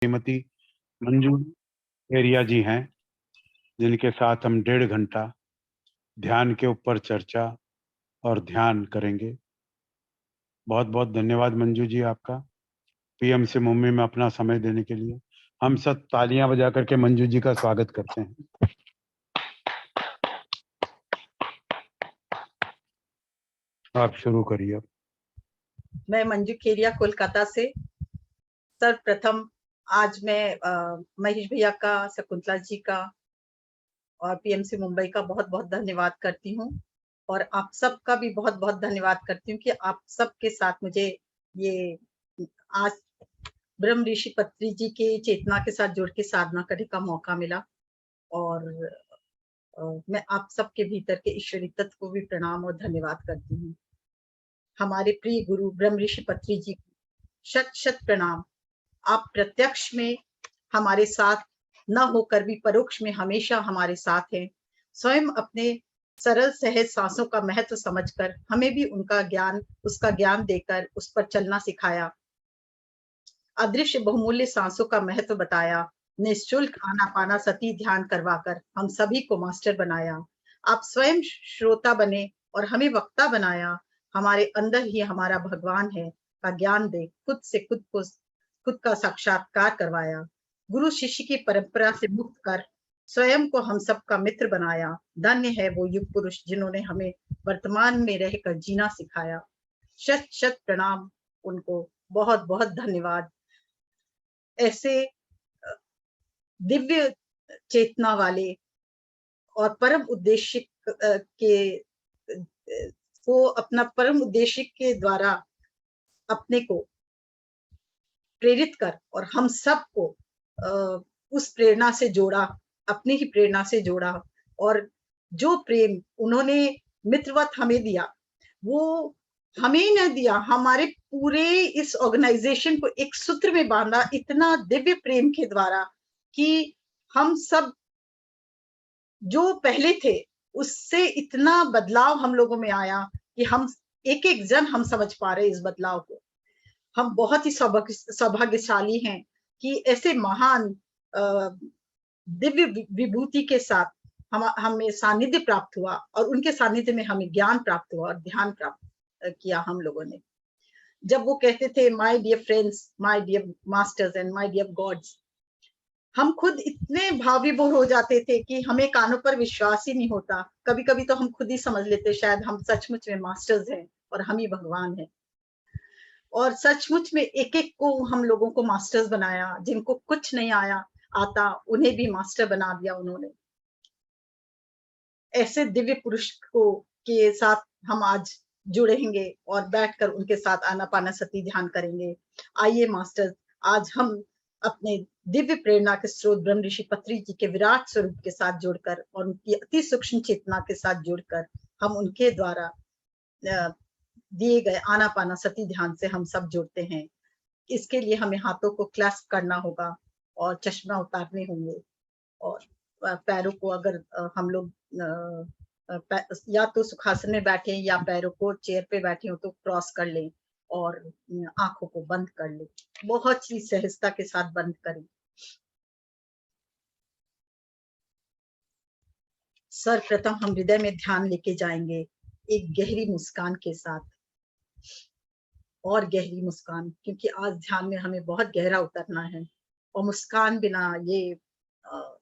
Shrimati Manju area जी हैं, जिनके साथ हम 1.5 घंटा ध्यान के ऊपर चर्चा और ध्यान करेंगे। बहुत बहुत धन्यवाद मंजू जी आपका, पीएमसी मुंबई में अपना समय देने के लिए। हम सब तालियां बजा करके मंजू जी का स्वागत करते हैं। आप शुरू करिए अब। मैं मंजू केरिया कोलकाता से। सर्वप्रथम आज मैं महेश भैया का, शकुंतला जी का और पीएमसी मुंबई का बहुत बहुत धन्यवाद करती हूँ, और आप सबका भी बहुत बहुत धन्यवाद करती हूँ कि आप सबके साथ मुझे ये आज ब्रह्म ऋषि पत्री जी के चेतना के साथ जुड़ के साधना करने का मौका मिला। और मैं आप सबके भीतर के ईश्वरी तत्व को भी प्रणाम और धन्यवाद करती हूँ। हमारे प्रिय गुरु ब्रह्म ऋषि पत्री जी शत शत प्रणाम। आप प्रत्यक्ष में हमारे साथ न होकर भी परोक्ष में हमेशा हमारे साथ हैं। स्वयं अपने सरल सहज सांसों का महत्व समझकर हमें भी उसका ज्ञान देकर उस पर चलना सिखाया। अदृश्य बहुमूल्य सांसों का महत्व बताया। निःशुल्क आनापाना सती ध्यान करवाकर हम सभी को मास्टर बनाया। आप स्वयं श्रोता बने और हमें वक्ता बनाया। हमारे अंदर ही हमारा भगवान है का ज्ञान दे खुद का साक्षात्कार करवाया। गुरु शिष्य की परंपरा से मुक्त कर स्वयं को हम सबका मित्र बनाया। धन्य है वो युग पुरुष जिन्होंने हमें वर्तमान में रहकर जीना सिखाया। शत शत प्रणाम उनको, बहुत बहुत धन्यवाद। ऐसे दिव्य चेतना वाले और परम उद्देश्य को अपना परम उद्देश्य के द्वारा अपने को प्रेरित कर और हम सबको उस प्रेरणा से जोड़ा, अपनी ही प्रेरणा से जोड़ा। और जो प्रेम उन्होंने मित्रवत हमें दिया, वो हमें ही न दिया, हमारे पूरे इस ऑर्गेनाइजेशन को एक सूत्र में बांधा इतना दिव्य प्रेम के द्वारा कि हम सब जो पहले थे उससे इतना बदलाव हम लोगों में आया कि हम एक एक जन हम समझ पा रहे इस बदलाव को। हम बहुत ही सौभाग्यशाली हैं कि ऐसे महान दिव्य विभूति के साथ हमें सानिध्य प्राप्त हुआ, और उनके सानिध्य में हमें ज्ञान प्राप्त हुआ और ध्यान प्राप्त किया हम लोगों ने। जब वो कहते थे my dear friends, my dear masters and my dear gods, हम खुद इतने भाव विभोर हो जाते थे कि हमें कानों पर विश्वास ही नहीं होता। कभी कभी तो हम खुद ही समझ लेते शायद हम सचमुच में मास्टर्स हैं और हम ही भगवान हैं। और सचमुच में एक एक को हम लोगों को मास्टर्स बनाया। जिनको कुछ नहीं आता उन्हें भी मास्टर बना दिया उन्होंने। ऐसे दिव्य पुरुष को के साथ हम आज जुड़ेंगे और बैठकर उनके साथ आनापाना सती ध्यान करेंगे। आइए मास्टर्स, आज हम अपने दिव्य प्रेरणा के स्रोत ब्रह्म ऋषि पत्री जी के विराट स्वरूप के साथ जुड़कर और उनकी अति सूक्ष्म चेतना के साथ जुड़कर हम उनके द्वारा दिए गए आनापाना सती ध्यान से हम सब जुड़ते हैं। इसके लिए हमें हाथों को क्लैस्प करना होगा और चश्मा उतारने होंगे, और पैरों को अगर हम लोग या तो सुखासन में बैठे या पैरों को चेयर पे बैठे हो तो क्रॉस कर लें और आंखों को बंद कर लें। बहुत ही सहजता के साथ बंद करें। सर्वप्रथम हम हृदय में ध्यान लेके जाएंगे एक गहरी मुस्कान के साथ, और गहरी मुस्कान, क्योंकि आज ध्यान में हमें बहुत गहरा उतरना है और मुस्कान बिना ये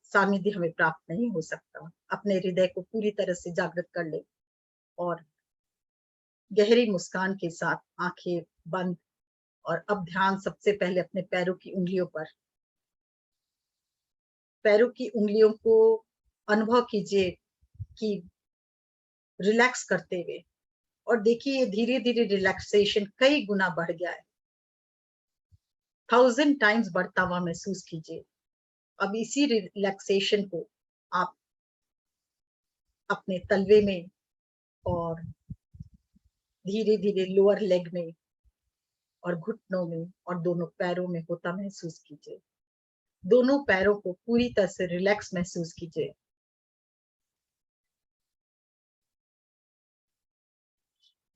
सानिध्य हमें प्राप्त नहीं हो सकता। अपने हृदय को पूरी तरह से जागृत कर ले और गहरी मुस्कान के साथ आंखें बंद। और अब ध्यान सबसे पहले अपने पैरों की उंगलियों पर। पैरों की उंगलियों को अनुभव कीजिए कि रिलैक्स करते हुए, और देखिए धीरे धीरे रिलैक्सेशन कई गुना बढ़ गया है। 1000 टाइम्स बढ़ता हुआ महसूस कीजिए। अब इसी रिलैक्सेशन को आप अपने तलवे में और धीरे धीरे लोअर लेग में और घुटनों में और दोनों पैरों में होता महसूस कीजिए। दोनों पैरों को पूरी तरह से रिलैक्स महसूस कीजिए।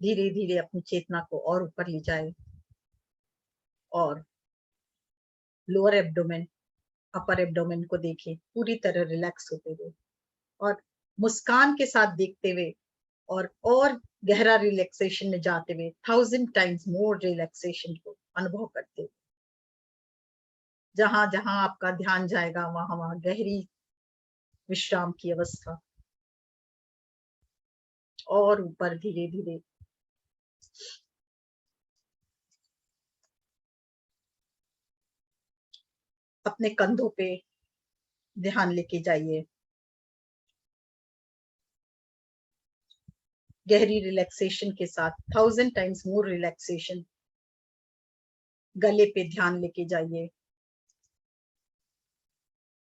धीरे धीरे अपनी चेतना को और ऊपर ले जाए और लोअर एब्डोमेन, अपर एब्डोमेन को देखें पूरी तरह रिलैक्स होते हुए और मुस्कान के साथ देखते हुए और गहरा रिलैक्सेशन में जाते हुए 1000 टाइम्स मोर रिलैक्सेशन को अनुभव करते हुए जहां जहां आपका ध्यान जाएगा वहां वहां गहरी विश्राम की अवस्था और ऊपर धीरे धीरे अपने कंधों पे ध्यान लेके जाइए। गहरी रिलैक्सेशन के साथ 1000 टाइम्स मोर रिलैक्सेशन गले पे ध्यान लेके जाइए।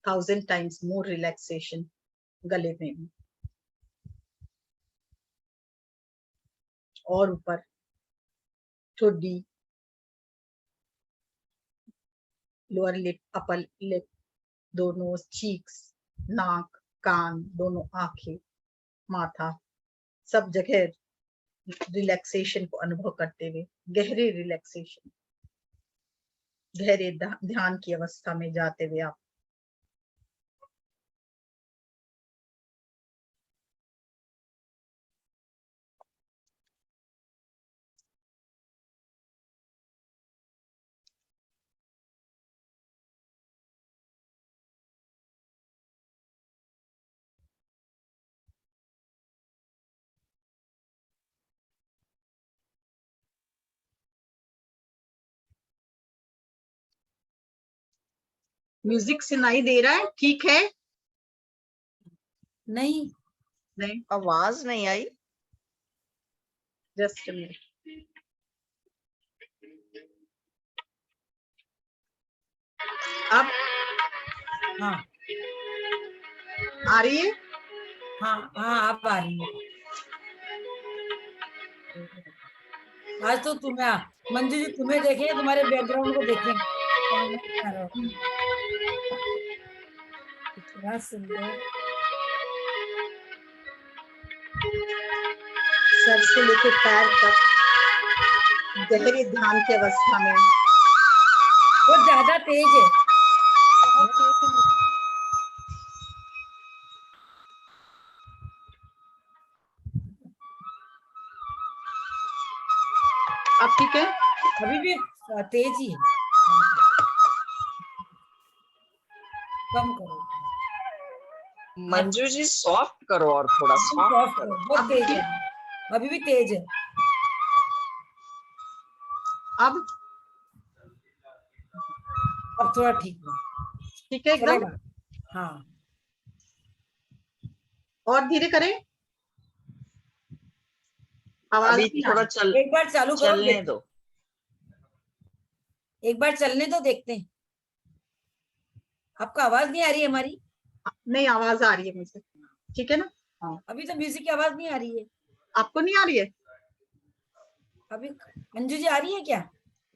1000 टाइम्स मोर रिलैक्सेशन गले में भी और ऊपर ठुड्डी, लोअर लिप, अपर लिप, दोनों चीक्स, नाक, कान, दोनों आंखें, माथा, सब जगह रिलैक्सेशन को अनुभव करते हुए गहरे रिलैक्सेशन, गहरे ध्यान की अवस्था में जाते हुए आप म्यूजिक सुनाई दे रहा है? ठीक है? नहीं, नहीं, आवाज नहीं आई। Just minute. अब हाँ आ रही है? हाँ हाँ, आप आ रही है। आज तो तुम्हें मंजू जी, तुम्हें देखेंगे, तुम्हारे बैकग्राउंड को देखेंगे। इतना सुंदर। सर से लेके पैर तक गहरे ध्यान की अवस्था में। वो ज्यादा तेज है। अब ठीक है? अभी भी तेज ही है। कम करो। मंजू जी सॉफ्ट करो और थोड़ा सॉफ्ट सॉफ्ट करो। करो, बहुत तेज है। अभी भी तेज है। अब थोड़ा ठीक है। ठीक है एकदम? चलेगा। हाँ, और धीरे करें। आवाज अभी नहीं आ थोड़ा रही। एक बार चालू करो, चलने दो। एक बार चलने दो, देखते हैं। आपको आवाज नहीं आ रही है हमारी? नहीं, आवाज आ रही है मुझे। ठीक है ना? हाँ। अभी तो म्यूजिक की आवाज नहीं आ रही है। आपको नहीं आ रही है? अभी मंजू जी आ रही है क्या?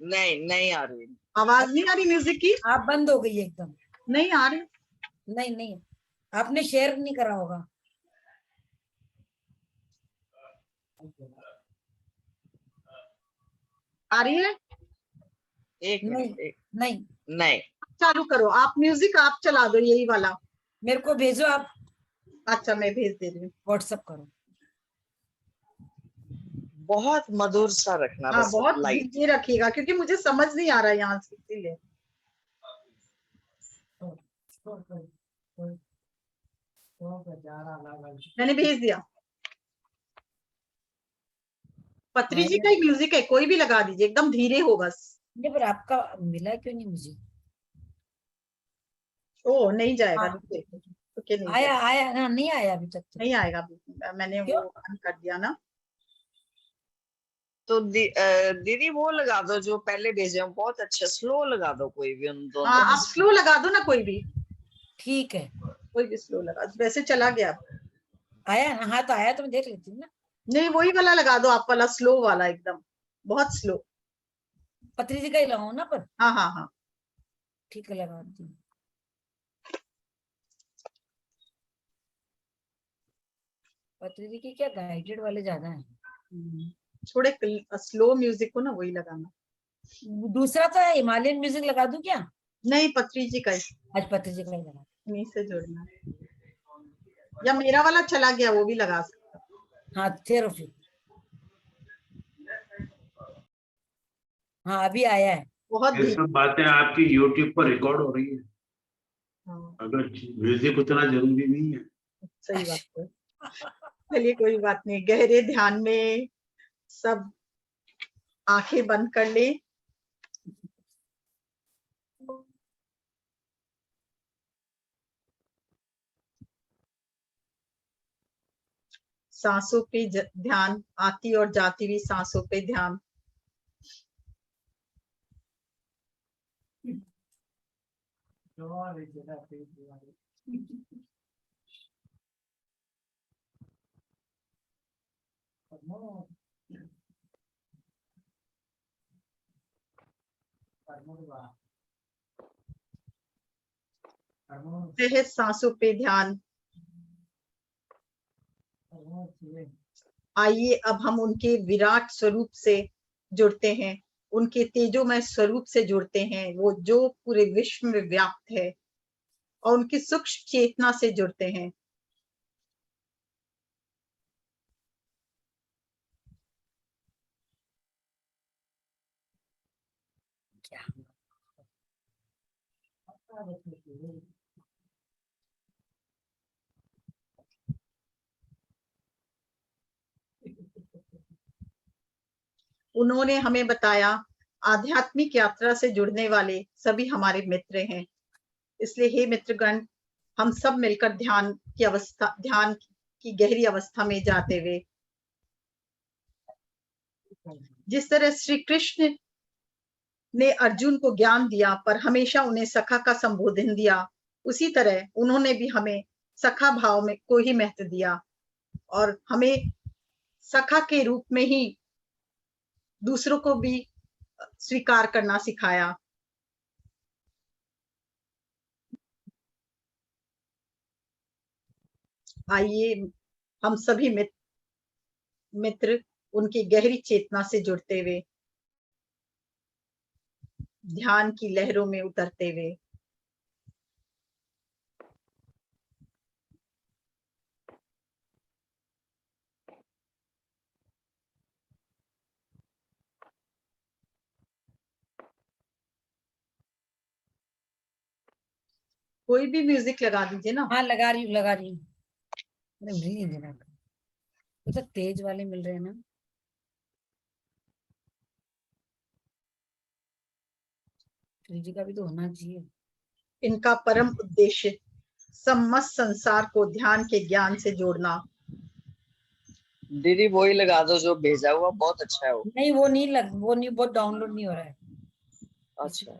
नहीं, नहीं आ रही। आवाज नहीं आ रही म्यूजिक की? आप बंद हो गई है एकदम। नहीं आ रही। नहीं नहीं, आपने शेयर नहीं करा होगा। आ रही है? एक मिनट। नहीं, नहीं, चालू करो आप, म्यूजिक आप चला दो, यही वाला। मेरे को भेजो आप। अच्छा, मैं भेज दे रही हूँ। व्हाट्सएप करो। बहुत मधुर सा रखना, हाँ, बस बहुत लाइट। धीरे रखिएगा क्योंकि मुझे समझ नहीं आ रहा है यहाँ से, इसीलिए। मैंने भेज दिया। पत्री जी का ही म्यूजिक है, कोई भी लगा दीजिए, एकदम धीरे हो बस। नहीं, पर आपका मिला क्यों नहीं मुझे? ओ नहीं जाएगा, हाँ, रुकिए। रुकिए, नहीं आया जाएगा। आया ना, नहीं आया अभी तक तो। नहीं आएगा अभी, मैंने क्यों? वो ऑन कर दिया ना। तो दीदी वो लगा दो जो पहले भेजे, बहुत अच्छा स्लो लगा दो, कोई भी उन दोनों हाँ, में आप से। स्लो लगा दो ना, कोई भी। ठीक है, कोई भी स्लो लगा दो, वैसे चला गया। आया ना? हाँ, तो आया तो मैं देख लेती हूँ ना। नहीं, वही वाला लगा दो, आप वाला स्लो वाला, एकदम बहुत स्लो। पत्री जी का ही लगाऊं ना? पर हाँ हाँ हाँ। ठीक है, लगाती हूँ। पत्री जी की क्या गाइडेड वाले ज्यादा है। थोड़े स्लो म्यूजिक को ना वही लगाना। दूसरा तो है, हिमालयन म्यूजिक लगा दूं क्या? नहीं, पत्री जी का आज पति जी का ही लगा। इन्हीं से जुड़ना है। या मेरा वाला चला गया, वो भी लगा सकता। हाँ ठहरो फिर। हाँ अभी आया है। बहुत ये धीरे। सब बातें आपकी YouTube पर रिकॉर्ड हो रही है। हाँ, अगर म्यूजिक उतना जरूरी नहीं है। सही बात है। चलिए कोई बात नहीं, गहरे ध्यान में सब आंखें बंद कर ले। सांसों पे ध्यान, आती और जाती हुई सांसों पे ध्यान। सहज सांसों पे ध्यान। आइए अब हम उनके विराट स्वरूप से जुड़ते हैं, उनके तेजोमय स्वरूप से जुड़ते हैं, वो जो पूरे विश्व में व्याप्त है, और उनकी सूक्ष्म चेतना से जुड़ते हैं। उन्होंने हमें बताया, आध्यात्मिक यात्रा से जुड़ने वाले सभी हमारे मित्र हैं। इसलिए हे मित्रगण, हम सब मिलकर ध्यान की गहरी अवस्था में जाते हुए, जिस तरह श्री कृष्ण ने अर्जुन को ज्ञान दिया पर हमेशा उन्हें सखा का संबोधन दिया, उसी तरह उन्होंने भी हमें सखा भाव में को ही महत्व दिया और हमें सखा के रूप में ही दूसरों को भी स्वीकार करना सिखाया। आइए हम सभी मित्र उनकी गहरी चेतना से जुड़ते हुए, ध्यान की लहरों में उतरते हुए, कोई भी म्यूजिक लगा दीजिए ना। हाँ लगा रही हूँ लगा रही हूँ। अरे रील देना तो तेज वाले मिल रहे हैं ना। श्री जी का भी तो होना चाहिए। इनका परम उद्देश्य समस्त संसार को ध्यान के ज्ञान से जोड़ना। दीदी वही लगा दो जो भेजा हुआ, बहुत अच्छा है वो। नहीं वो नहीं बहुत डाउनलोड नहीं हो रहा है। अच्छा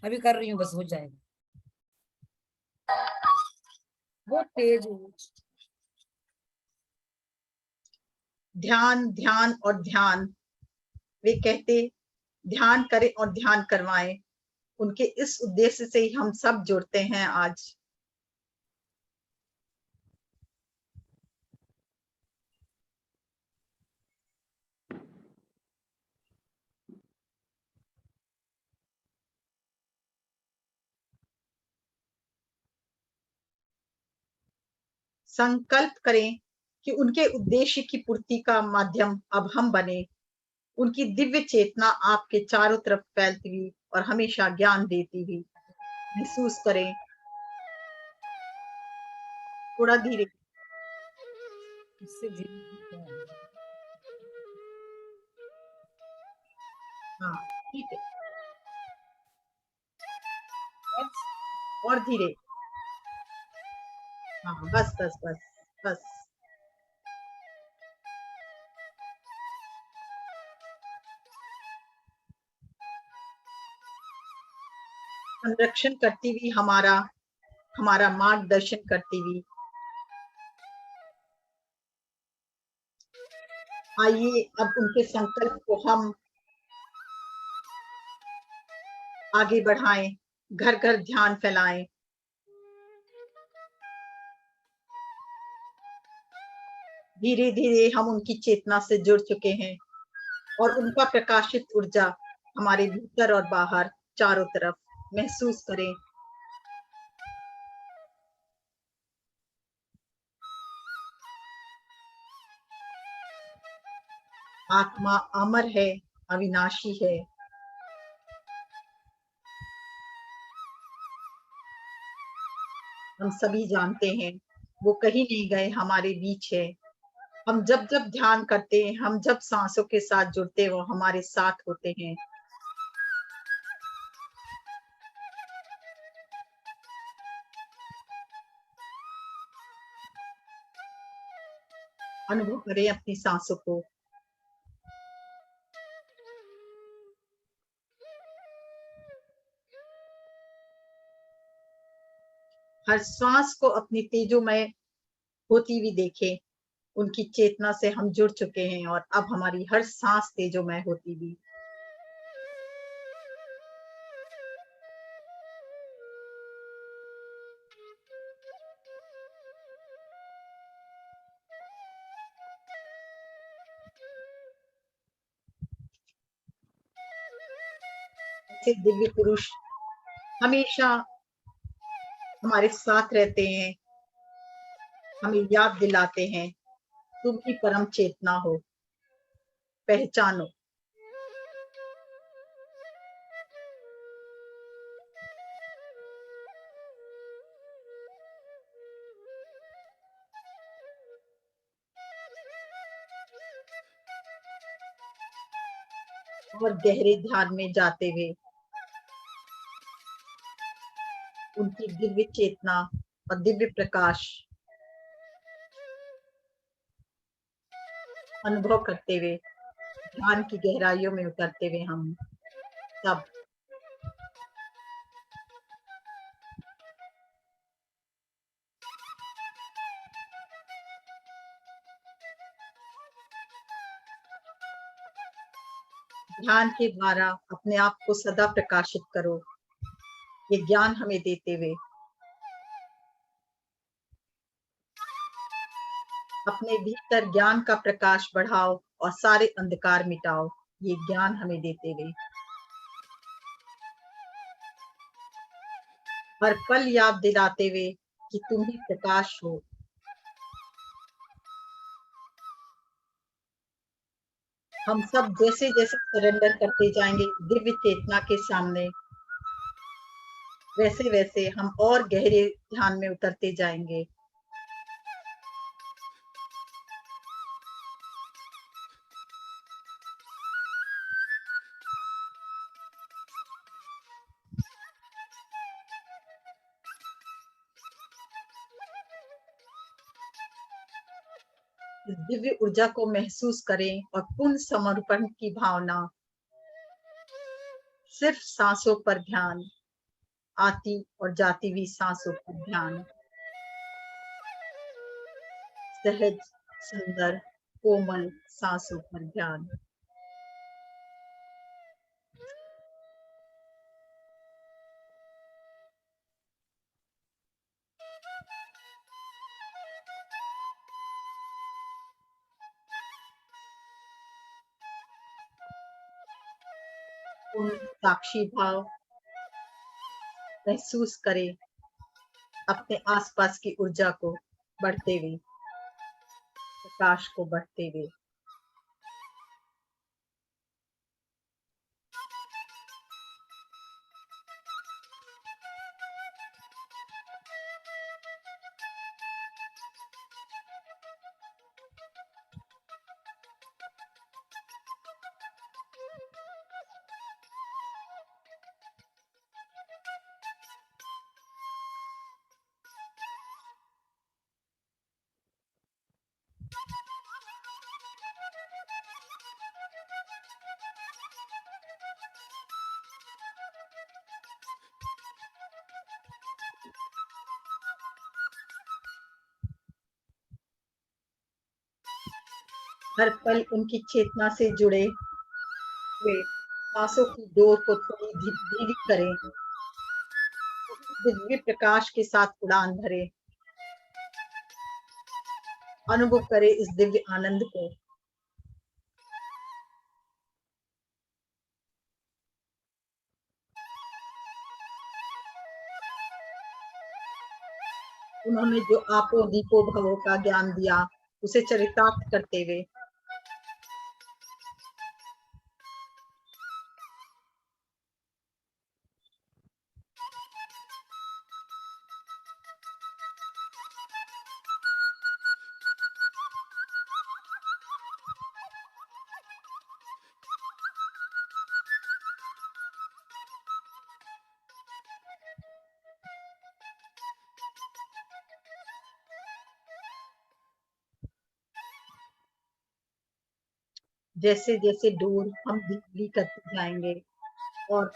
अभी कर रही हूँ, बस हो जाएगा। बहुत तेज है। ध्यान ध्यान और ध्यान, वे कहते ध्यान करें और ध्यान करवाएं। उनके इस उद्देश्य से ही हम सब जुड़ते हैं आज। संकल्प करें कि उनके उद्देश्य की पूर्ति का माध्यम अब हम बने। उनकी दिव्य चेतना आपके चारों तरफ फैलती हुई और हमेशा ज्ञान देती हुई महसूस करें। थोड़ा धीरे। इससे धीरे हाँ ठीक है, बस। और धीरे। हाँ बस बस बस बस। संरक्षण करती हुई हमारा मार्गदर्शन करती हुई, आइए अब उनके संकल्प को हम आगे बढ़ाएं, घर घर ध्यान फैलाएं। धीरे धीरे हम उनकी चेतना से जुड़ चुके हैं और उनका प्रकाशित ऊर्जा हमारे भीतर और बाहर चारों तरफ महसूस करें। आत्मा अमर है, अविनाशी है। हम सभी जानते हैं वो कहीं नहीं गए, हमारे बीच है। हम जब जब ध्यान करते हैं, हम जब सांसों के साथ जुड़ते हैं, वो हमारे साथ होते हैं। अनुभव करें अपनी सांसों को। हर श्वास को अपनी तेजोमय होती हुई देखें। उनकी चेतना से हम जुड़ चुके हैं और अब हमारी हर सांस तेजोमय होती हुई। ऐसे दिव्य पुरुष हमेशा हमारे साथ रहते हैं, हमें याद दिलाते हैं, तुम ही परम चेतना हो, पहचानो। और गहरे ध्यान में जाते हुए उनकी दिव्य चेतना और दिव्य प्रकाश अनुभव करते हुए ध्यान की गहराइयों में उतरते हुए हम सब ध्यान के द्वारा अपने आप को सदा प्रकाशित करो, ये ज्ञान हमें देते हुए। अपने भीतर ज्ञान का प्रकाश बढ़ाओ और सारे अंधकार मिटाओ, ये ज्ञान हमें देते हुए। हर पल याद दिलाते हुए कि तुम ही प्रकाश हो। हम सब जैसे जैसे सरेंडर करते जाएंगे दिव्य चेतना के सामने, वैसे वैसे हम और गहरे ध्यान में उतरते जाएंगे। इस दिव्य ऊर्जा को महसूस करें और पूर्ण समर्पण की भावना। सिर्फ सांसों पर ध्यान, आती और जाती हुई सांसों पर ध्यान। सहज, सुंदर, कोमल सांसों पर ध्यान। पूर्ण साक्षी भाव महसूस करें अपने आसपास की ऊर्जा को बढ़ते हुए, प्रकाश को बढ़ते हुए। हर पल उनकी चेतना से जुड़े हुए सांसों की डोर को थोड़ी धीमी करें, दिव्य प्रकाश के साथ उड़ान भरें। अनुभव करें इस दिव्य आनंद को। उन्होंने जो आपो दीपो भवो का ज्ञान दिया, उसे चरितार्थ करते हुए जैसे जैसे डोर हम ढीली करते जाएंगे और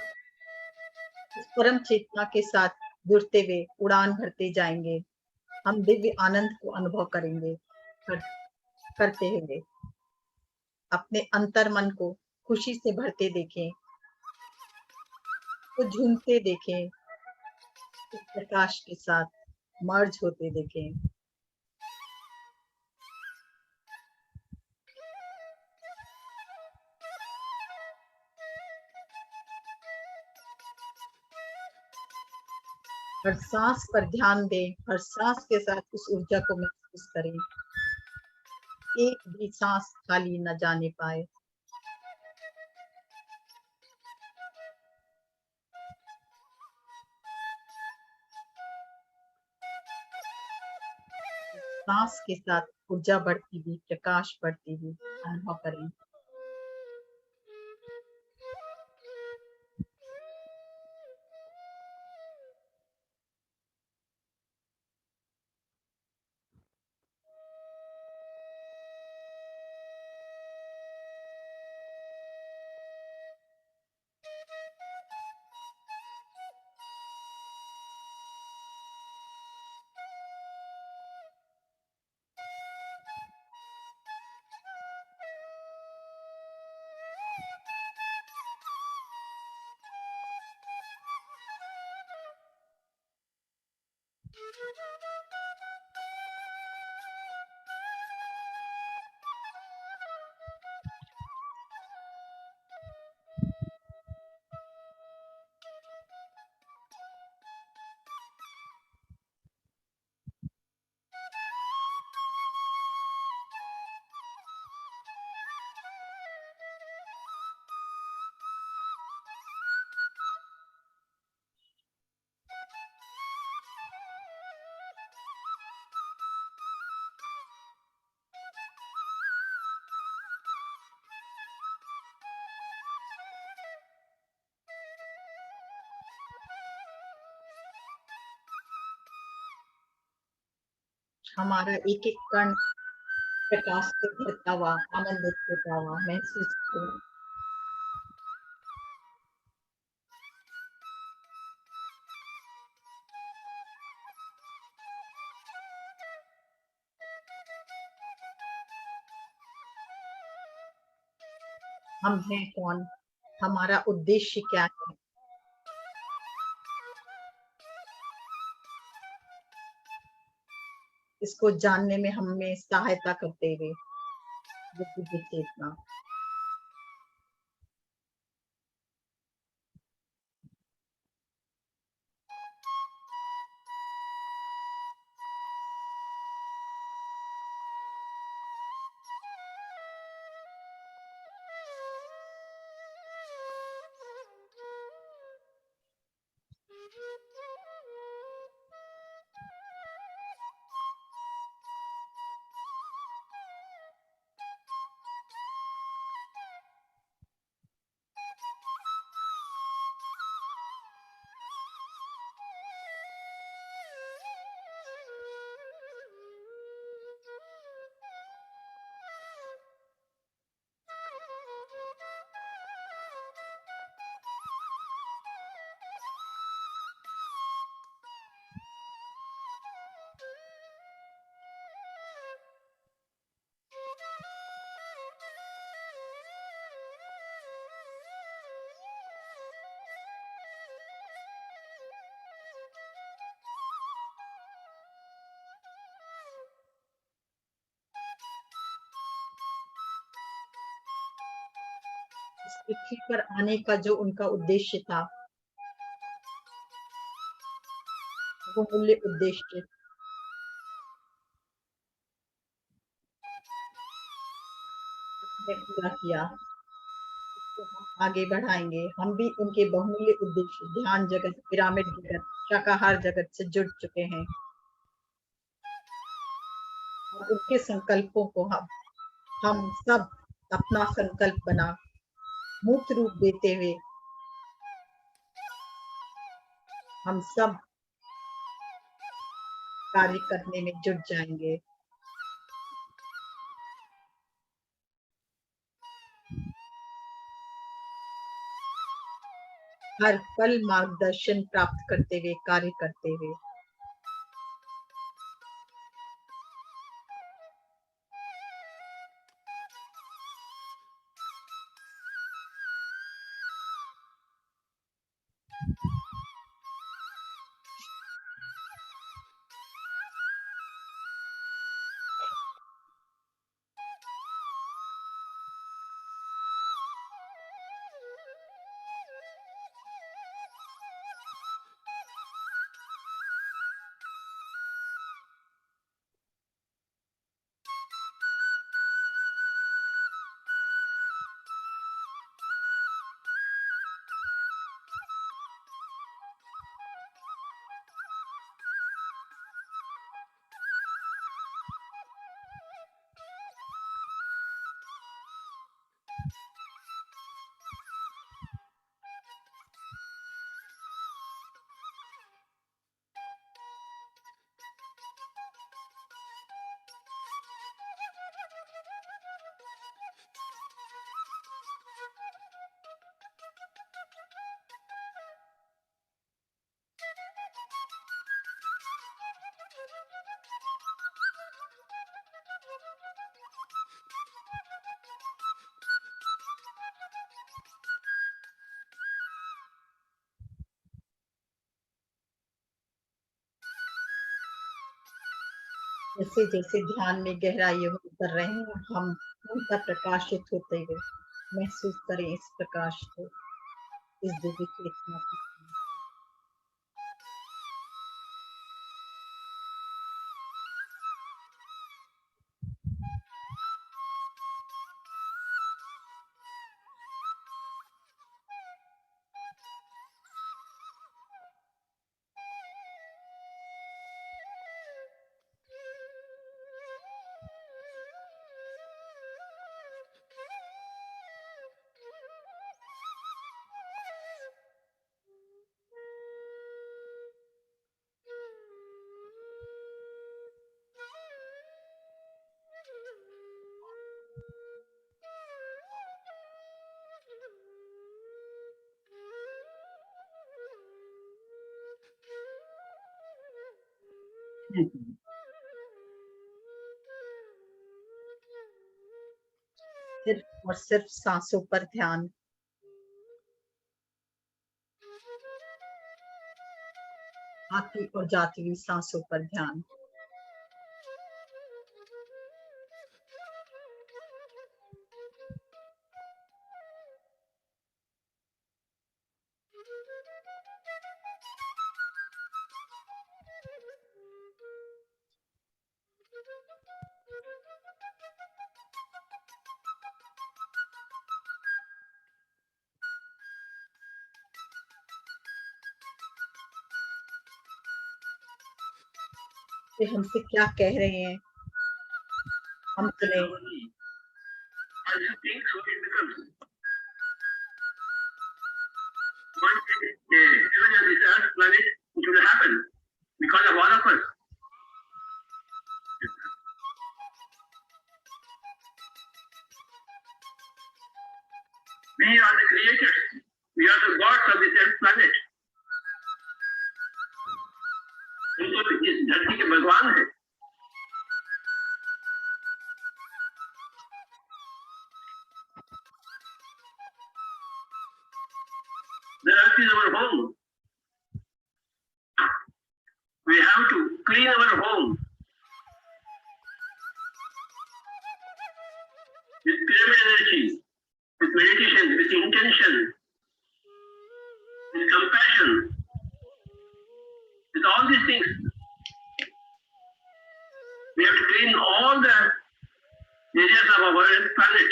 इस परम चेतना के साथ जुड़ते हुए उड़ान भरते जाएंगे, हम दिव्य आनंद को अनुभव करेंगे। करते हुए अपने अंतर मन को खुशी से भरते देखें, तो झूमते देखें, इस प्रकाश के साथ मर्ज होते देखें। हर सांस पर ध्यान दें, हर सांस के साथ उस ऊर्जा को महसूस करें, एक भी सांस खाली न जाने पाए। सांस के साथ ऊर्जा बढ़ती हुई, प्रकाश बढ़ती हुई अनुभव करें। हमारा एक एक कण प्रकाश से भरता हुआ, आनंदित होता हुआ महसूस करें। हम हैं कौन, हमारा उद्देश्य क्या है, इसको जानने में हमें सहायता करते हुए दिव्य चेतना। इस पृथ्वी पर आने का जो उनका उद्देश्य था, वो मूल्य उद्देश्य ने पूरा किया, तो हम आगे बढ़ाएंगे। हम भी उनके बहुमूल्य उद्देश्य ध्यान जगत, पिरामिड जगत, शाकाहार जगत से जुड़ चुके हैं और उनके संकल्पों को हम सब अपना संकल्प बना मूर्त रूप देते हुए हम सब कार्य करने में जुट जाएंगे। हर पल मार्गदर्शन प्राप्त करते हुए, कार्य करते हुए। जैसे जैसे ध्यान में गहराइयों में उतर रहे हैं, हम पूर्णतः प्रकाशित होते हुए महसूस करें इस प्रकाश को, इस दिव्य चेतना को। सिर्फ और सिर्फ सांसों पर ध्यान। आती और जाती हुई सांसों पर ध्यान। वे हमसे क्या कह रहे हैं, हम सुने। Because of all of us. We are the creators. We are the gods of this earth planet. हम तो इस धरती के भगवान हैं। The earth is our home. We have to clean our home with pyramid energy, with meditation, with intention, with compassion, with all these things. We have to clean all the areas of our planet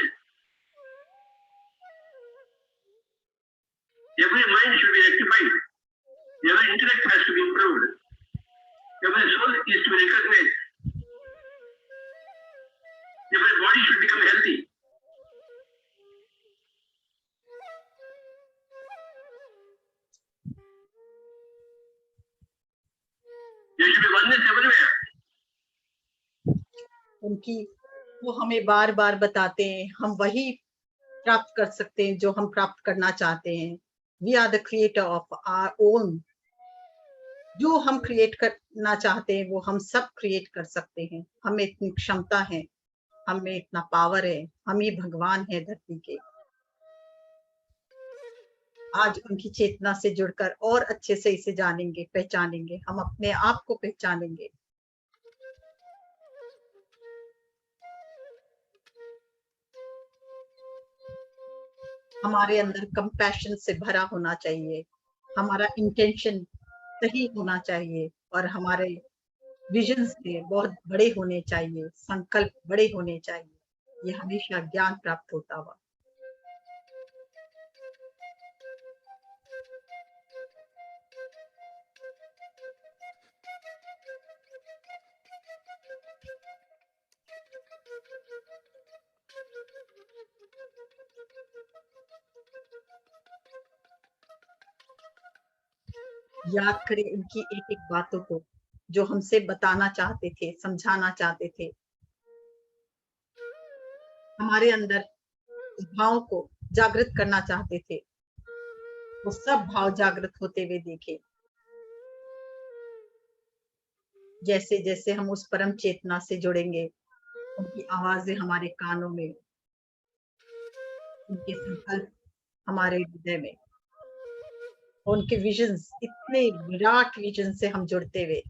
is to recognize that my body should become healthy. There should be oneness everywhere. उनकी वो हमें बार बार बताते हैं हम वही प्राप्त कर सकते हैं जो हम प्राप्त करना चाहते हैं। We are the creator of our own. जो हम क्रिएट करना चाहते हैं वो हम सब क्रिएट कर सकते हैं। हमें इतनी क्षमता है, हमें इतना पावर है, हम ही भगवान है धरती के। आज उनकी चेतना से जुड़कर और अच्छे से इसे जानेंगे, पहचानेंगे, हम अपने आप को पहचानेंगे। हमारे अंदर कंपैशन से भरा होना चाहिए, हमारा इंटेंशन सही होना चाहिए और हमारे विजन से बहुत बड़े होने चाहिए, संकल्प बड़े होने चाहिए। ये हमेशा ज्ञान प्राप्त होता हुआ। याद करें उनकी एक एक बातों को जो हमसे बताना चाहते थे, समझाना चाहते थे। हमारे अंदर उस भाव को जागृत करना चाहते थे। वो सब भाव जागृत होते हुए देखे। जैसे जैसे हम उस परम चेतना से जुड़ेंगे, उनकी आवाजें हमारे कानों में, उनके संकल्प हमारे हृदय में, उनके विजन्स, इतने विराट विजन से हम जुड़ते हुए।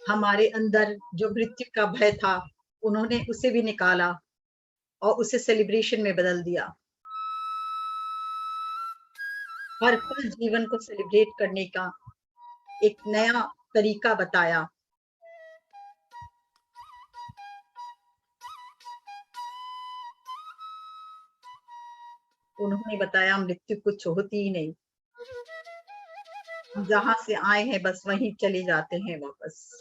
हमारे अंदर जो मृत्यु का भय था, उन्होंने उसे भी निकाला और उसे सेलिब्रेशन में बदल दिया। हर पल जीवन को सेलिब्रेट करने का एक नया तरीका बताया। उन्होंने बताया मृत्यु कुछ होती ही नहीं, हम जहां से आए हैं बस वहीं चले जाते हैं वापस।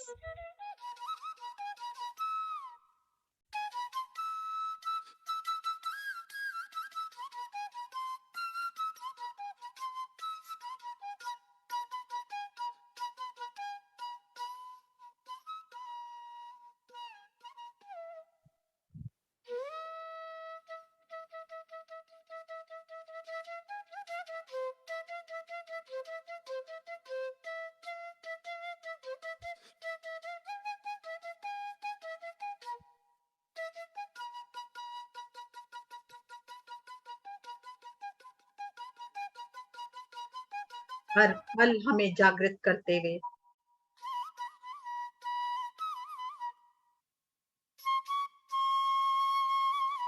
हर पल हमें जागृत करते हुए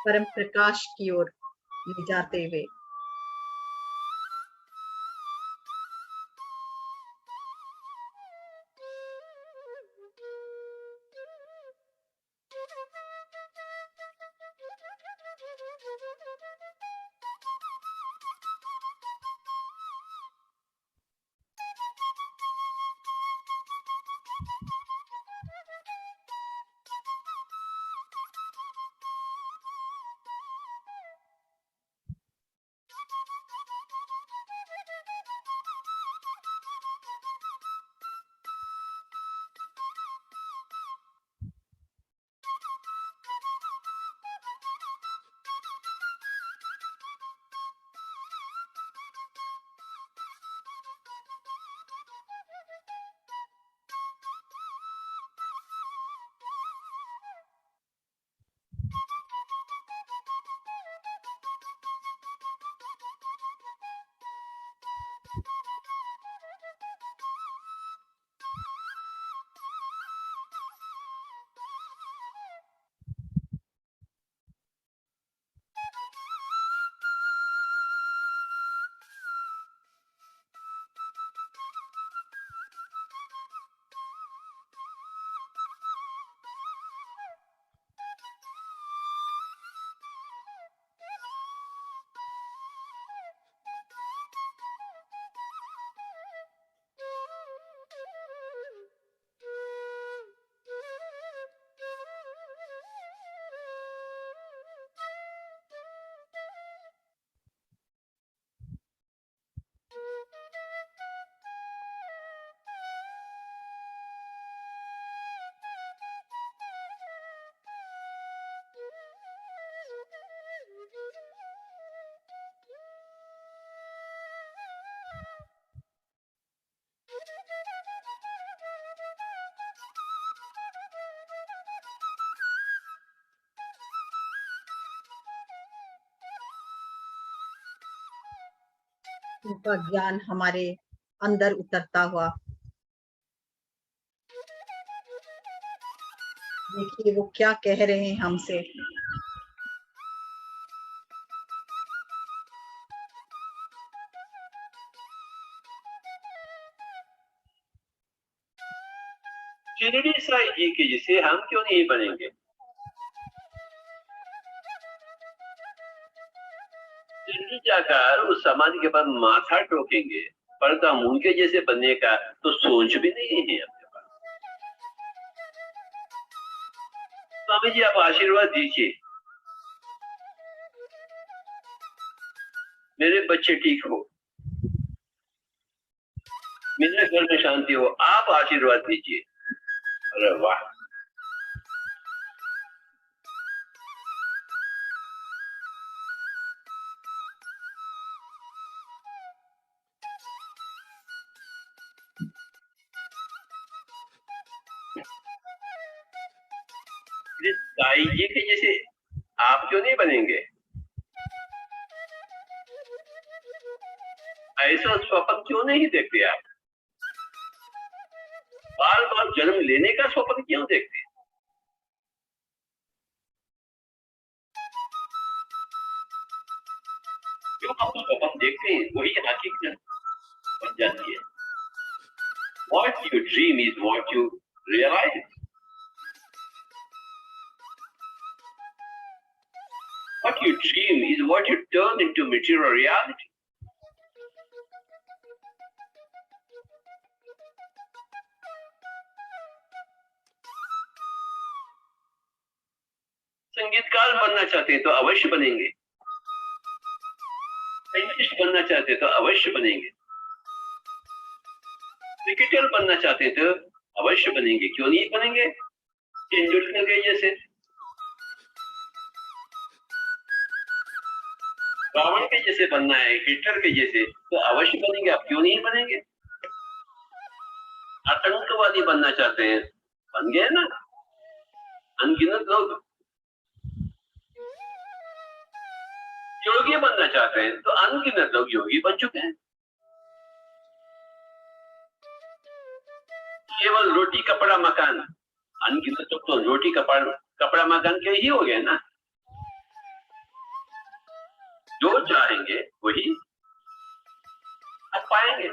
परम प्रकाश की ओर ले जाते हुए उनका ज्ञान हमारे अंदर उतरता हुआ। देखिए वो क्या कह रहे हैं हमसे। शिरडी साईं जी के जैसे हम क्यों नहीं बनेंगे? शिरडी जाकर उस समाज के पास माथा ठोकेंगे, परंतु हम उनके जैसे बनने का तो सोच भी नहीं है अपने पास। स्वामी जी आप आशीर्वाद दीजिए, मेरे बच्चे ठीक हो, मेरे घर में शांति हो, आप आशीर्वाद दीजिए। अरे वाह, साईं जी के जैसे आप क्यों नहीं बनेंगे? ऐसा स्वप्न क्यों नहीं देखते आप? बार बार जन्म लेने का स्वप्न क्यों देखते? जो आप स्वप्न देखते हैं वही हकीकत बन जाती है। What you dream is what you realize. What you dream is what you turn into material reality. संगीतकार बनना चाहते हैं तो अवश्य बनेंगे, साइंटिस्ट बनना चाहते हैं तो अवश्य बनेंगे, क्रिकेटर बनना चाहते हैं तो अवश्य बनेंगे, क्यों नहीं बनेंगे? तेंदुलकर के जैसे, रावण के जैसे बनना है, हिटलर के जैसे तो अवश्य बनेंगे, आप क्यों नहीं बनेंगे? आतंकवादी बनना चाहते हैं, बन गए ना अनगिनत लोग। योगी बनना चाहते हैं तो अनगिनत लोग योगी बन चुके हैं। केवल रोटी कपड़ा मकान, अनगिनत लोग तो रोटी कपड़ा मकान के ही हो गए ना। जो चाहेंगे वही आप पाएंगे।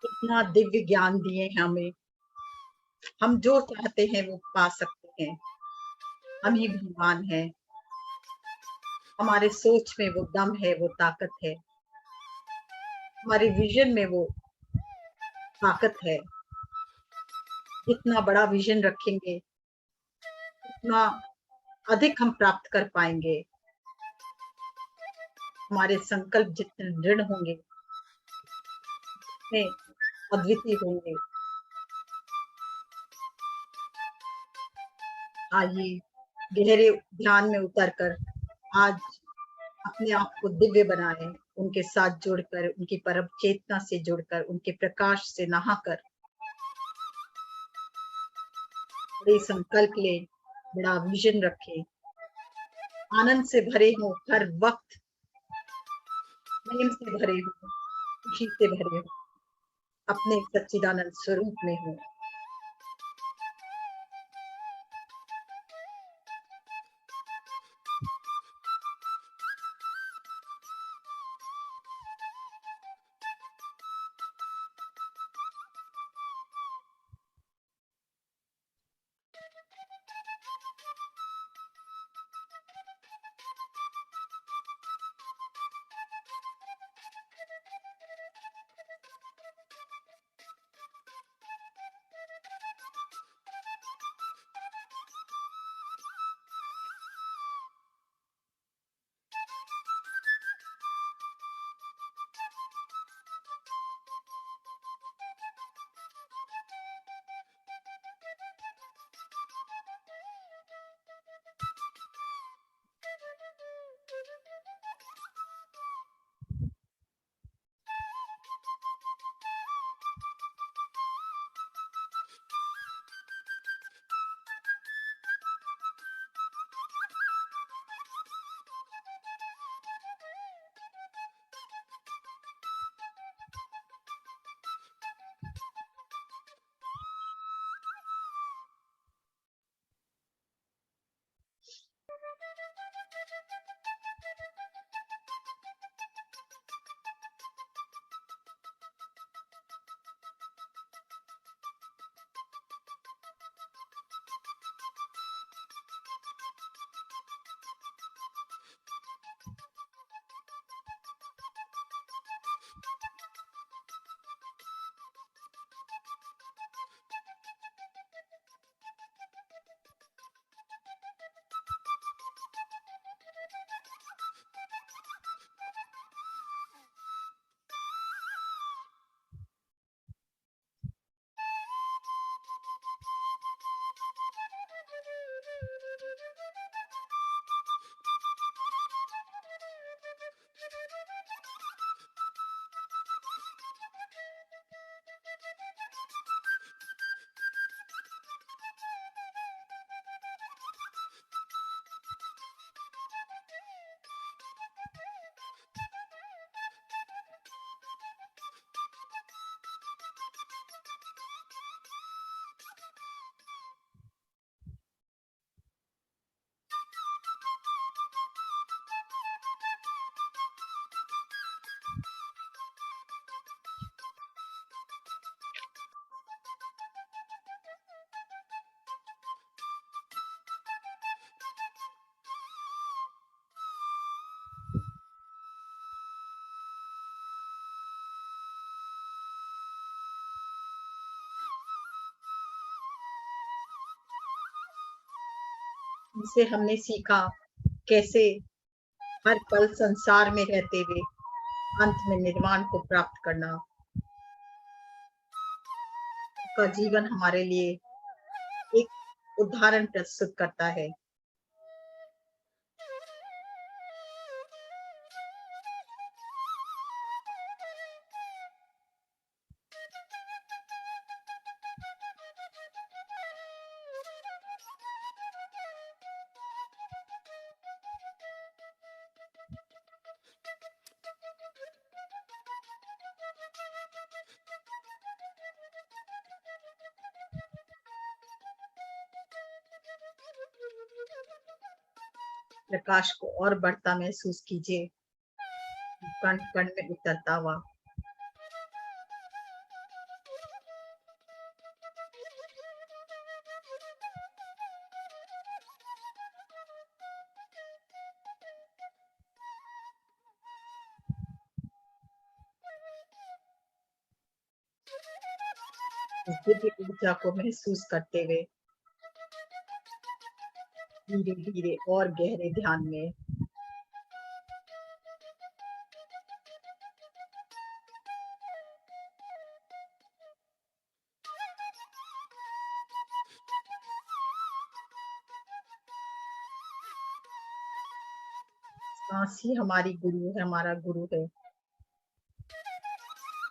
इतना दिव्य ज्ञान दिए हैं हमें, हम जो चाहते हैं वो पा सकते हैं। हम ही भगवान हैं, हमारे सोच में वो दम है, वो ताकत है, हमारे विजन में वो ताकत है। जितना बड़ा विजन रखेंगे उतना अधिक हम प्राप्त कर पाएंगे। हमारे संकल्प जितने दृढ़ होंगे उतने अद्वितीय होंगे। आइए गहरे ध्यान में उतरकर आज अपने आप को दिव्य बनाएं, उनके साथ जुड़कर, उनकी परम चेतना से जुड़कर, उनके प्रकाश से नहाकर बड़े संकल्प ले, बड़ा विजन रखें, आनंद से भरे हो, हर वक्त प्रेम से भरे हो, खुशी से भरे हो, अपने सच्चिदानंद स्वरूप में हो। इनसे हमने सीखा कैसे हर पल संसार में रहते हुए अंत में निर्वाण को प्राप्त करना। उनका जीवन हमारे लिए एक उदाहरण प्रस्तुत करता है। प्रकाश को और बढ़ता महसूस कीजिए, कण कण में उतरता हुआ। इस दिव्य ऊर्जा को महसूस करते हुए धीरे धीरे और गहरे ध्यान में सांस ही हमारी गुरु है, हमारा गुरु है।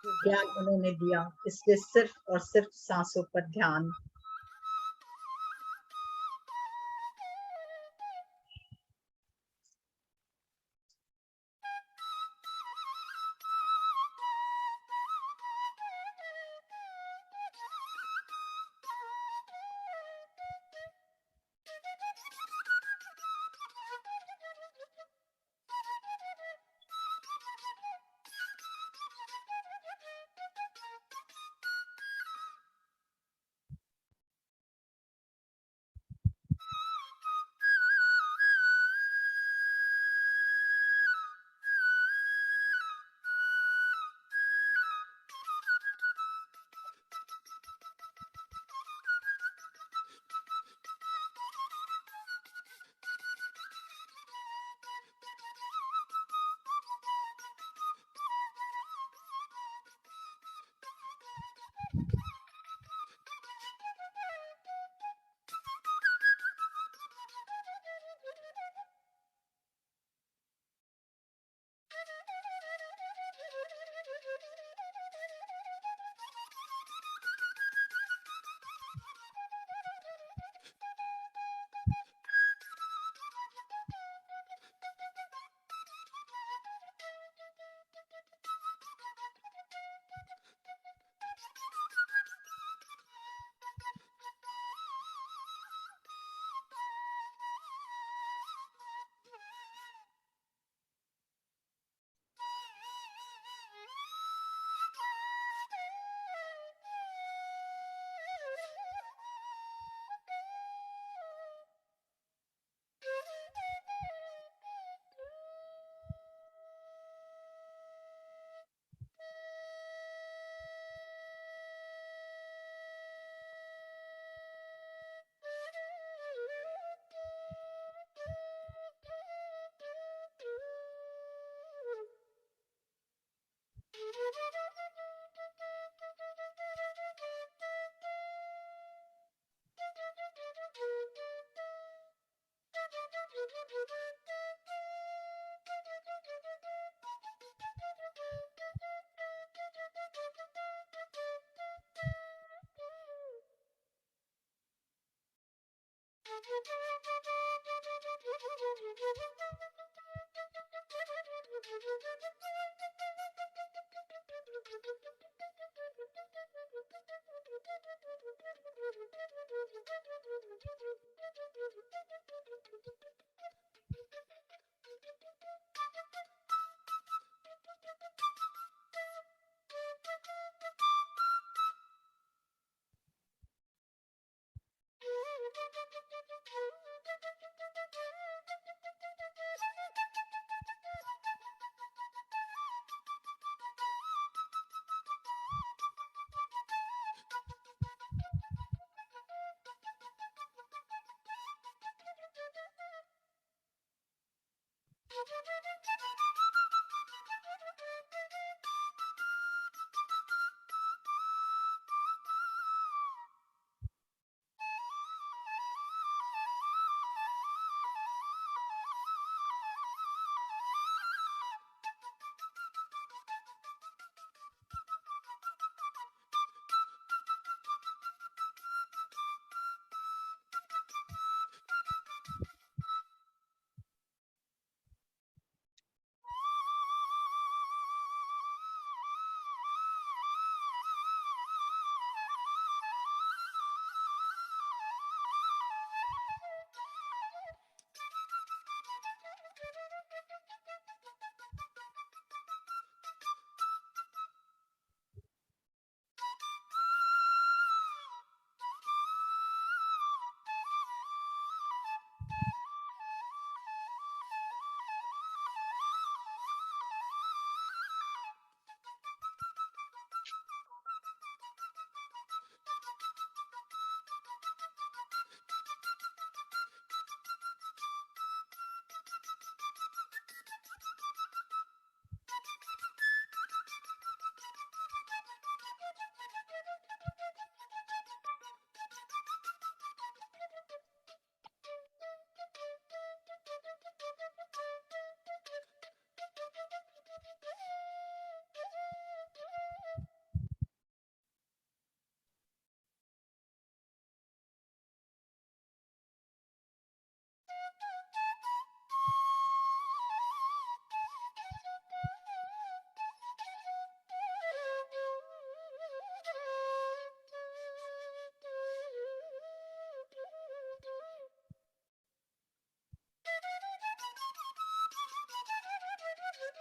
जो ज्ञान उन्होंने दिया, इसलिए सिर्फ और सिर्फ सांसों पर ध्यान।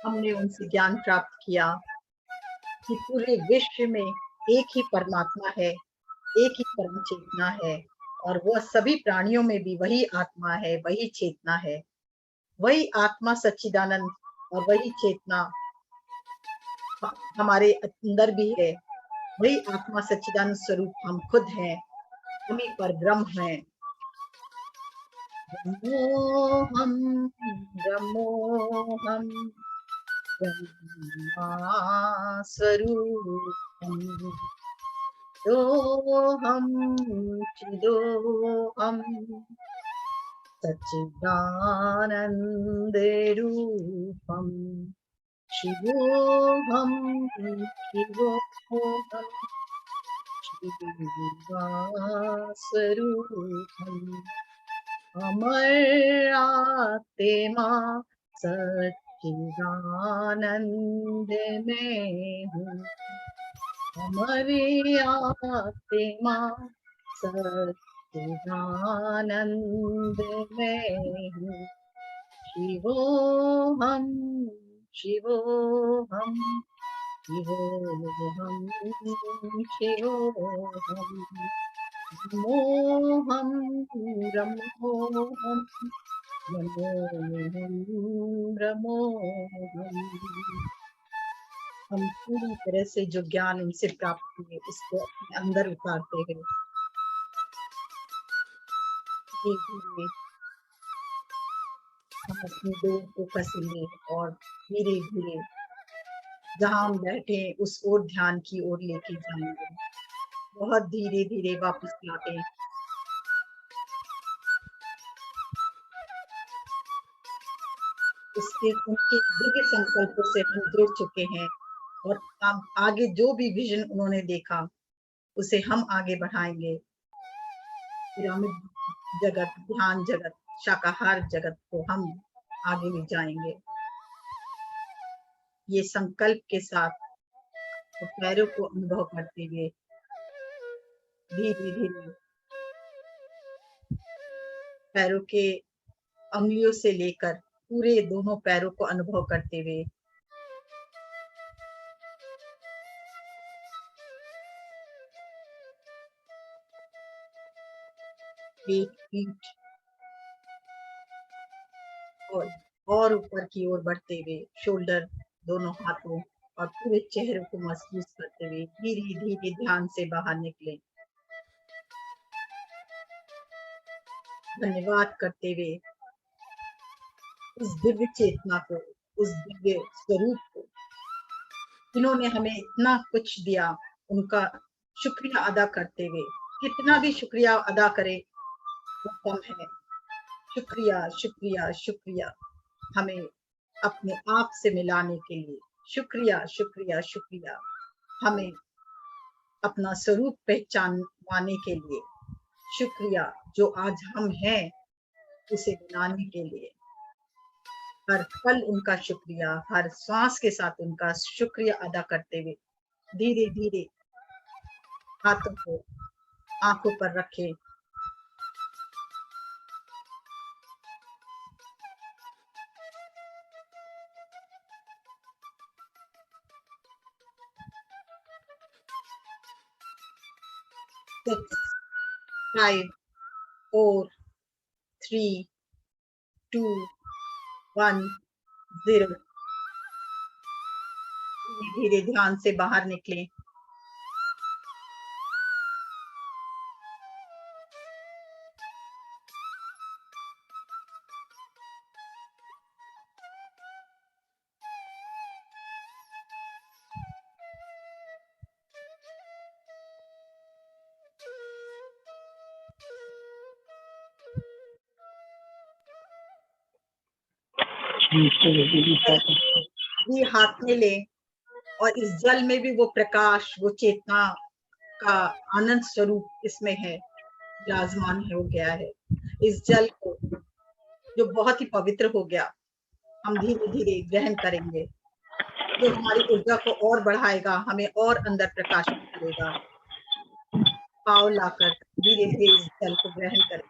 हमने उनसे ज्ञान प्राप्त किया कि पूरे विश्व में एक ही परमात्मा है, एक ही परम चेतना है, और वह सभी प्राणियों में भी वही आत्मा है, वही चेतना है। वही आत्मा सच्चिदानंद और वही चेतना हमारे अंदर भी है। वही आत्मा सच्चिदानंद स्वरूप हम खुद हैं, हम ही पर ब्रह्म हैं। ब्रह्मोहम ब्रह्मोहम ब्रह्मा स्वरूपम दोहम चिदोहम सच्चिदानंद रूपम शिवोहम शिवोहम शिवास्वरूपम अमर आत्मा सच्चिदानंद में हूँ। हमारी आत्मा सच्चिदानंद में हूँ। शिवोहम शिवोहम शिवोहम शिवोहम ब्रह्मोहम ब्रह्मोहम ब्रह्मोहम ब्रह्मोहम। हम पूरी तरह से जो ज्ञान इनसे प्राप्त किए उसको अपने अंदर उतारते हैं। धीरे-धीरे हम अपनी डोर को कसेंगे और धीरे-धीरे जहाँ हम बैठे उस ओर ध्यान की ओर लेके जाएंगे। बहुत धीरे-धीरे वापस लौटें। उनके दिव्य संकल्पों से हम जुड़ चुके हैं और हम आगे जो भी विजन उन्होंने देखा उसे हम आगे बढ़ाएंगे। पिरामिड जगत, ध्यान जगत, शाकाहार जगत को हम आगे ले जाएंगे। ये संकल्प के साथ तो पैरों को अनुभव करते हुए धीरे-धीरे पैरों के अंगुलियों से लेकर पूरे दोनों पैरों को अनुभव करते हुए पेट, पीठ और ऊपर की ओर बढ़ते हुए शोल्डर, दोनों हाथों और पूरे चेहरे को महसूस करते हुए धीरे-धीरे ध्यान से बाहर निकले। धन्यवाद करते हुए उस दिव्य चेतना को, उस दिव्य स्वरूप को, जिन्होंने हमें इतना कुछ दिया, उनका शुक्रिया अदा करते हुए, कितना भी शुक्रिया अदा करे वो कम है। शुक्रिया, शुक्रिया, शुक्रिया हमें अपने आप से मिलाने के लिए। शुक्रिया, शुक्रिया, शुक्रिया हमें अपना स्वरूप पहचानवाने के लिए। शुक्रिया जो आज हम हैं उसे बनाने के लिए। हर पल उनका शुक्रिया, हर श्वास के साथ उनका शुक्रिया अदा करते हुए धीरे धीरे हाथों को आंखों पर रखे। Six, 5, 4, 3, 2, 1, 0। धीरे धीरे ध्यान से बाहर निकले। भी हाथ में ले और इस जल में भी वो प्रकाश, वो चेतना का आनंद स्वरूप इसमें है, विराजमान हो गया है। इस जल को जो बहुत ही पवित्र हो गया, हम धीरे धीरे ग्रहण करेंगे, जो हमारी ऊर्जा को और बढ़ाएगा, हमें और अंदर प्रकाशित करेगा। पाँव लाकर धीरे धीरे इस जल को ग्रहण करें।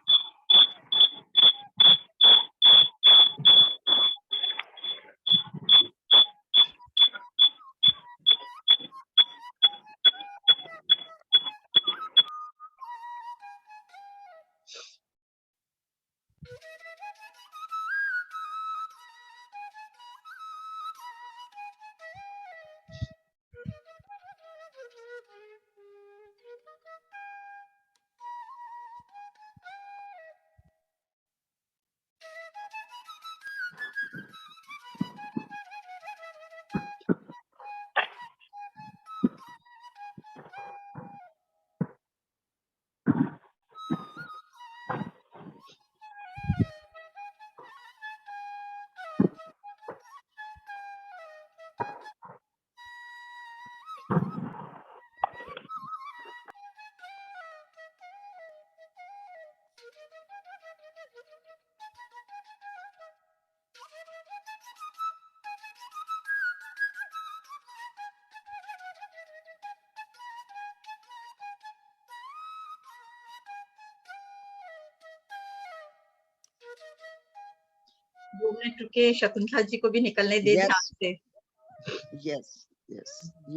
दो मिनट रुके, शकुंतला जी को भी निकलने दे Yes. ध्यान से।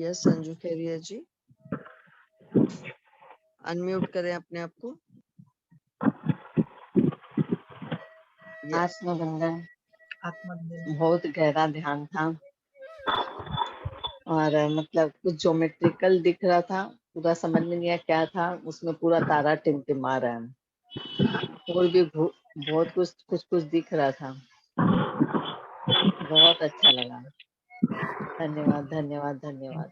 यस संजू खेरिया जी, अनम्यूट करें अपने आप को। Yes. आत्मबंधन आत्मबंधन। बहुत गहरा ध्यान था और मतलब कुछ ज्योमेट्रिकल दिख रहा था, पूरा समझ में नहीं आया क्या था उसमें, पूरा तारा टिमटिमा रहा है और भी बहुत कुछ दिख रहा था। बहुत अच्छा लगा, धन्यवाद धन्यवाद धन्यवाद।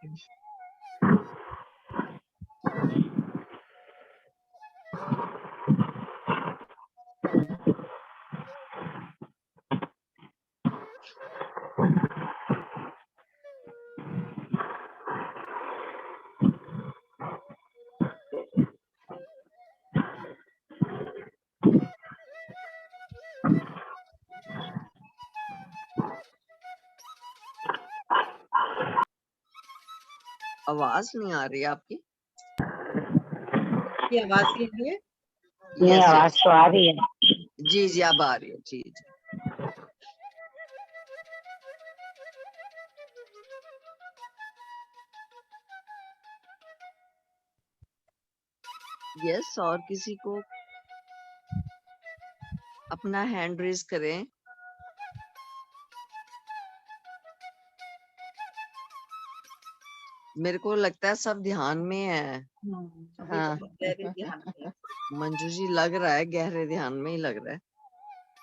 आवाज नहीं आ रही है आपकी? की आवाज के लिए नहीं, आवाज तो आ रही है। जी जी अब आ रही है। जी जी यस, और किसी को अपना हैंड रेज करें। मेरे को लगता है सब ध्यान में है। अभी हाँ। बहुत गहरे ध्यान में। मंजू जी लग रहा है गहरे ध्यान में ही लग रहा है।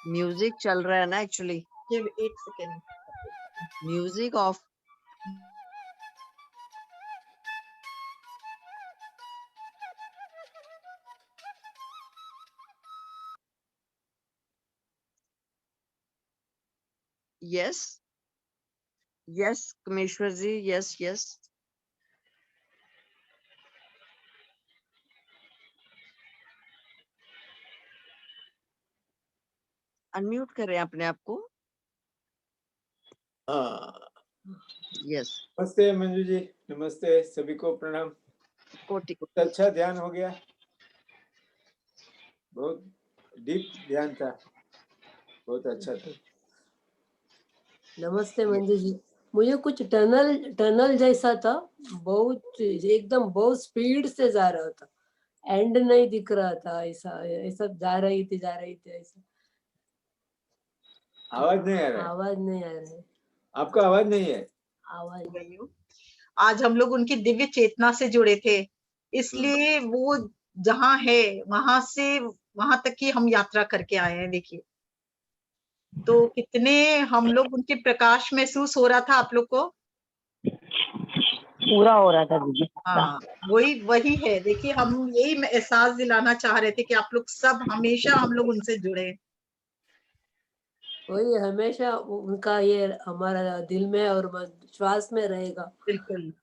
म्यूजिक चल रहा है ना एक्चुअली। ये 1 second. Music off. Yes yes Kameshwar ji, yes yes. Unmute करें अपने आप को। हाँ, यस। नमस्ते मंजू जी, नमस्ते सभी को प्रणाम। कोटि बहुत अच्छा ध्यान हो गया, बहुत डीप ध्यान था, बहुत अच्छा था। नमस्ते मंजू जी, मुझे कुछ टनल जैसा था, बहुत एकदम बहुत स्पीड से जा रहा था, एंड नहीं दिख रहा था, ऐसा ऐसा जा रही थी ऐसा। आवाज नहीं आ रहा है? आवाज नहीं आ रहा है। आपका आवाज नहीं है? आवाज गई हूँ। आज हम लोग उनकी दिव्य चेतना से जुड़े थे, इसलिए वो जहाँ है वहां से वहां तक की हम यात्रा करके आए हैं। देखिए तो कितने हम लोग उनके प्रकाश महसूस हो रहा था आप लोग को। पूरा हो रहा था दीदी। हाँ, वही है। देखिए हम यही एहसास दिलाना चाह रहे थे कि आप लोग सब हमेशा हम लोग उनसे जुड़े। वही हमेशा उनका ये हमारा दिल में और श्वास में रहेगा। बिल्कुल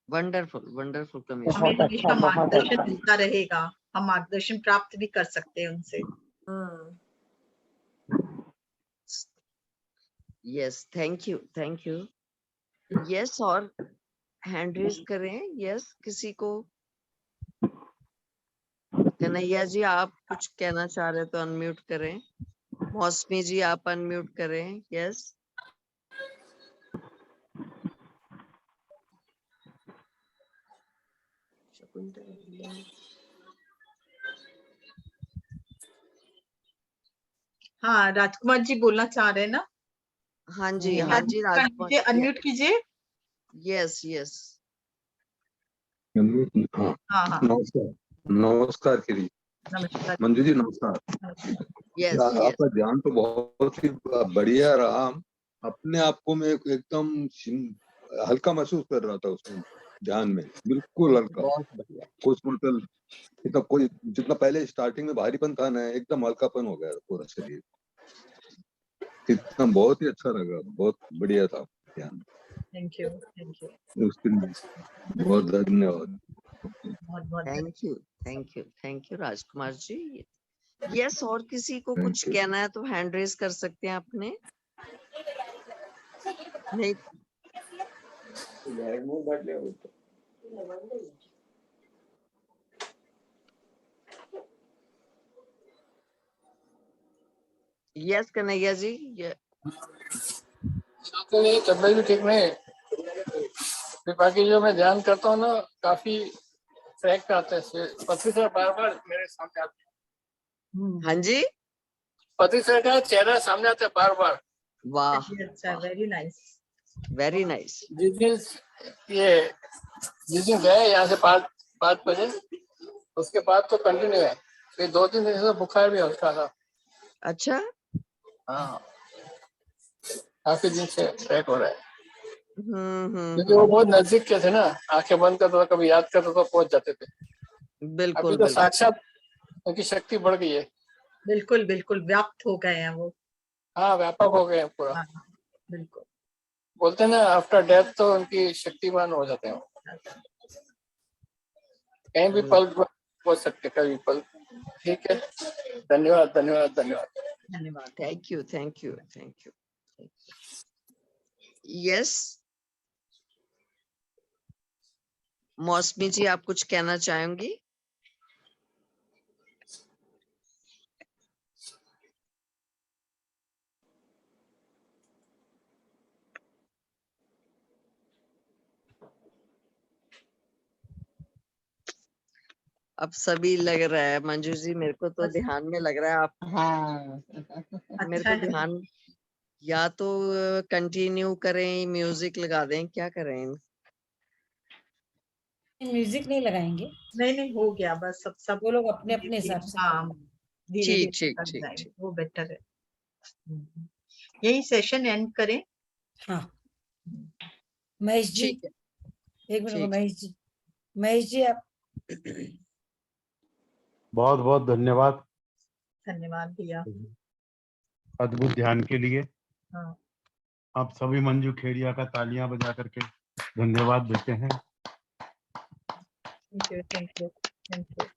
वंडरफुल वंडरफुल कमेश्वर। हमें बहुत अच्छा, हमेशा बहुत मार्गदर्शन अच्छा। मिलता रहेगा, हम मार्गदर्शन प्राप्त भी कर सकते हैं उनसे। हाँ, यस थैंक यू। यस और हैंड रेज करें। यस किसी को। कन्हैया जी आप कुछ कहना चाह रहे तो अनम्यूट करें। मौसमी जी आप अनम्यूट करें। यस शकुंतला। हाँ, राजकुमार जी बोलना चाह रहे हैं ना? हाँ जी राजकुमार। अनम्यूट कीजिए। यस यस हाँ, हाँ हाँ, नमस्कार। नमस्कार किरी। नमस्कार। मंजू जी नमस्कार। यस यस आपका ध्यान तो बहुत ही बढ़िया रहा। अपने आप को मैं एकदम हल्का महसूस कर रहा था उसमें ध्यान में, बिल्कुल हल्का। बहुत बढ़िया। कुछ मतलब इतना कोई जितना पहले स्टार्टिंग में भारीपन था ना, एकदम हल्कापन हो गया पूरा शरीर। इतना बहुत ही अच्छा लगा, बहुत बढ़िया था ध्यान। थैंक यू उसके लिए बहुत धन्यवाद। बहुत thank you Rajkumar ji. Yes और किसी को कुछ Thank you. कहना है तो हैंड रेज कर सकते हैं आपने। नहीं यस कन्हैया जी। नहीं, तबियत भी ठीक नहीं है। बाकी जो मैं ध्यान करता हूँ ना, काफी फ्रैक्ट आते हैं। पति सर बार बार मेरे सामने आते हैं। हाँ जी पति सर का चेहरा सामने आता है बार बार। वाह अच्छा, वेरी नाइस। Very nice. जिस दिन गए यहाँ से 5 बजे, उसके बाद तो कंटिन्यू है। फिर 2-3 दिन से बुखार भी हल्का था। अच्छा हाँ, काफी दिन से ट्रैक हो रहा है। क्योंकि वो हम्म। बहुत नजदीक के थे ना, आंखें बंद करते तो कभी याद करते तो पहुंच जाते थे। बिल्कुल अभी तो साक्षात उनकी शक्ति बढ़ गई है। बिल्कुल व्याप्त हो गए हैं वो। हाँ, व्यापक हो गए हैं पूरा। हाँ, बिल्कुल। बोलते हैं ना, आफ्टर डेथ तो उनकी शक्तिमान हो जाते हैं। कहीं भी पल पहुंच सकते, कभी पल। ठीक है, धन्यवाद। Thank you. यस मौसमी जी आप कुछ कहना चाहेंगी? अब सभी लग रहा है मंजू जी, मेरे को तो ध्यान में लग रहा है आप। हाँ मेरे अच्छा को है। ध्यान या तो कंटिन्यू करें, म्यूजिक लगा दें, क्या करें? म्यूजिक नहीं लगाएंगे, नहीं हो गया बस। सब वो लोग अपने अपने हिसाब से हाँ, करेंगे। धीरे ठीक धीरे कर जाएंगे, वो बेटर है। यही सेशन एंड करें। हाँ महेश जी, ठीक है, एक मिनट ठीक। महेश जी आप। बहुत बहुत धन्यवाद धन्यवाद भैया। अद्भुत ध्यान के लिए। हाँ आप सभी मंजू खेड़िया का तालियां बजा करके धन्यवाद देते हैं। Thank you thank you thank you.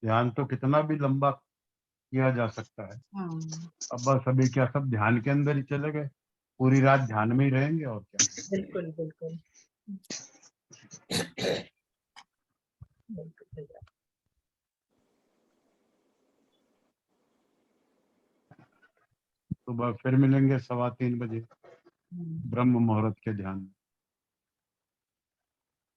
ध्यान तो कितना भी लंबा किया जा सकता है। अब बस अभी क्या सब ध्यान के अंदर ही चले गए, पूरी रात ध्यान में ही रहेंगे और क्या। बिल्कुल बिल्कुल बिल्कुल भैया। सुबह फिर मिलेंगे 3:15 बजे ब्रह्म मुहूर्त के ध्यान में।